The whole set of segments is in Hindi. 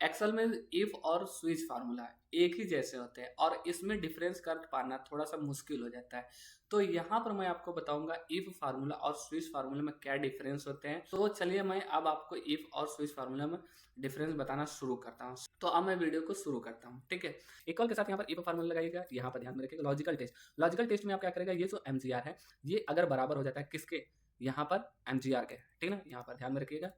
एक्सेल में इफ और स्विच फार्मूला एक ही जैसे होते हैं और इसमें डिफरेंस कर पाना थोड़ा सा मुश्किल हो जाता है। तो यहाँ पर मैं आपको बताऊंगा इफ फार्मूला और स्विच फार्मूला में क्या डिफरेंस होते हैं। तो चलिए मैं अब आपको इफ और स्विच फार्मूला में डिफरेंस बताना शुरू करता हूँ। तो अब मैं वीडियो को शुरू करता हूँ, ठीक है। इक्वल के साथ यहाँ पर इफ फार्मूला लगाइएगा, यहाँ पर ध्यान में रखिएगा लॉजिकल टेस्ट। लॉजिकल टेस्ट में आप क्या करेगा, ये जो एमजीआर है ये अगर बराबर हो जाता है किसके, यहाँ पर एमजीआर के, ठीक है ना, यहाँ पर ध्यान में रखिएगा।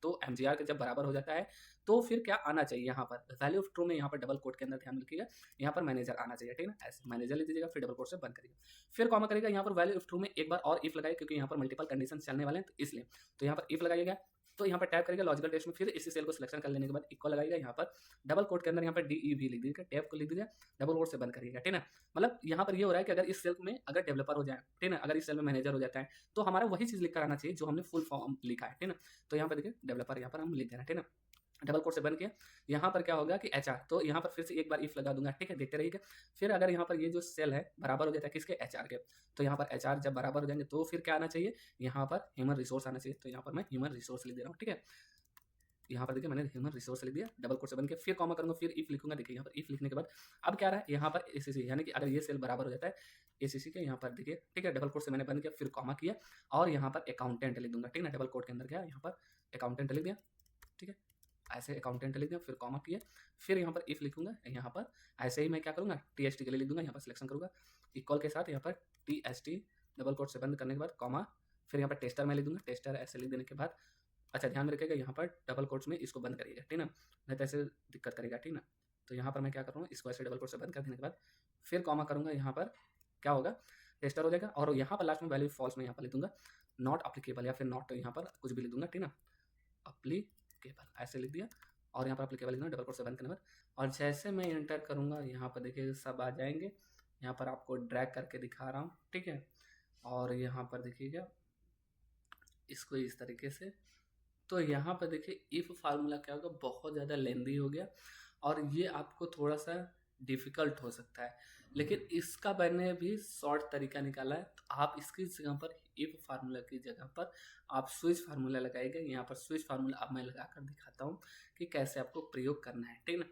तो एमजीआर के जब बराबर हो जाता है तो फिर क्या आना चाहिए, यहाँ पर वैल्यू ऑफ ट्रू में यहाँ पर डबल कोट के अंदर ध्यान रखिएगा, यहाँ पर मैनेजर आना चाहिए, ठीक है ना। ऐसे मैनेजर लिख दीजिएगा, फिर डबल कोट से बंद करिएगा, फिर कॉमा करेगा, यहाँ पर वैल्यू ऑफ ट्रू में एक बार और इफ लगाए क्योंकि यहाँ पर मल्टीपल कंडीशन चलने वाले हैं तो इसलिए। तो यहाँ पर इफ लगाइएगा, तो यहाँ पर टैप करेगा लॉजिकल टेस्ट में, फिर इसी सेल को सिलेक्शन कर लेने के बाद इक्वल लगाइएगा, यहाँ पर डबल कोट के अंदर यहाँ पर डी भी लिख दीजिएगा, टैप को लिख दीजिएगा, डबल कोट से बंद करिएगा, ठीक है। मतलब यहाँ पर ये हो रहा है कि अगर इस सेल में अगर डेवलपर हो जाए, ठीक है, अगर इस सेल में मैनेजर हो जाता है तो हमारा वही चीज लिख कर आना चाहिए जो हमने फुल फॉर्म लिखा है, ठीक है। तो यहाँ पर देखिए डेवलपर यहाँ पर हम लिख देना, ठीक है। डबल कोट से बन के यहाँ पर क्या होगा कि एचआर, तो यहाँ पर फिर से एक बार इफ लगा दूंगा, ठीक है, देखते रहिएगा। फिर अगर यहाँ पर ये जो सेल है बराबर हो जाता है किसके, एचआर के, तो यहाँ पर एचआर जब बराबर हो जाएंगे तो फिर क्या आना चाहिए, यहाँ पर ह्यूमन रिसोर्स आना चाहिए। तो यहाँ पर मैं ह्यूमन रिसोर्स लिख दे रहा हूँ, ठीक है। यहाँ पर देखिए मैंने ह्यूमन रिसोर्स लिख दिया, डबल कोट से बन के फिर कॉमा करूंगा, फिर इफ लिखूंगा। देखिए यहाँ पर इफ लिखने के बाद अब क्या रहा है, यहाँ पर एसीसी, यानी कि अगर ये सेल बराबर हो जाता है एसीसी के, यहाँ पर देखिए, ठीक है, डबल कोट से मैंने बंद किया, फिर कॉमा किया और यहाँ पर अकाउंटेंट लिख दूंगा, ठीक है ना। डबल कोट के अंदर क्या, यहाँ पर अकाउंटेंट लिख दिया, ठीक है, ऐसे अकाउंटेंट लिख दिया, फिर कॉमा किया, फिर यहाँ पर इफ लिखूंगा, यहाँ पर ऐसे ही मैं क्या करूंगा, टीएसटी के लिए लिख दूंगा, यहाँ पर सिलेक्शन करूंगा इक्वल के साथ, यहाँ पर टीएसटी डबल कोट से बंद करने के बाद कॉमा, फिर यहाँ पर टेस्टर में लिख दूंगा, टेस्टर ऐसे लिख देने के बाद, अच्छा ध्यान में रखिएगा यहाँ पर डबल कोट्स में इसको बंद करिएगा, ठीक ना, नहीं तो ऐसे दिक्कत करेगा, ठीक ना। तो यहाँ पर मैं क्या कर रहा हूँ, इसको ऐसे डबल कोट से बंद कर देने के बाद फिर कॉमा करूंगा, यहाँ पर क्या होगा, टेस्टर हो जाएगा और यहाँ पर लास्ट में वैल्यू फॉल्स में यहाँ पर लिख दूंगा नॉट अप्लीकेबल, या फिर नॉट यहाँ पर कुछ भी लिख दूंगा, ठीक ना, अप्लीकेबल ऐसे लिख दिया और यहाँ पर अप्लीकेबल लिखना डबल कोट से बंद करने के बाद, और जैसे मैं एंटर करूँगा यहाँ पर देखिए सब आ जाएंगे। यहाँ पर आपको ड्रैग करके दिखा रहा हूँ, ठीक है, और यहाँ पर देखिएगा इसको इस तरीके से। तो यहाँ पर देखिए इफ फार्मूला क्या होगा, बहुत ज़्यादा लेंदी हो गया और ये आपको थोड़ा सा डिफिकल्ट हो सकता है, लेकिन इसका मैंने भी शॉर्ट तरीका निकाला है। तो आप इसकी जगह पर इफ फार्मूला की जगह पर आप स्विच फार्मूला लगाएगा। यहाँ पर स्विच फार्मूला अब मैं लगा कर दिखाता हूँ कि कैसे आपको प्रयोग करना है, ठीक है ना।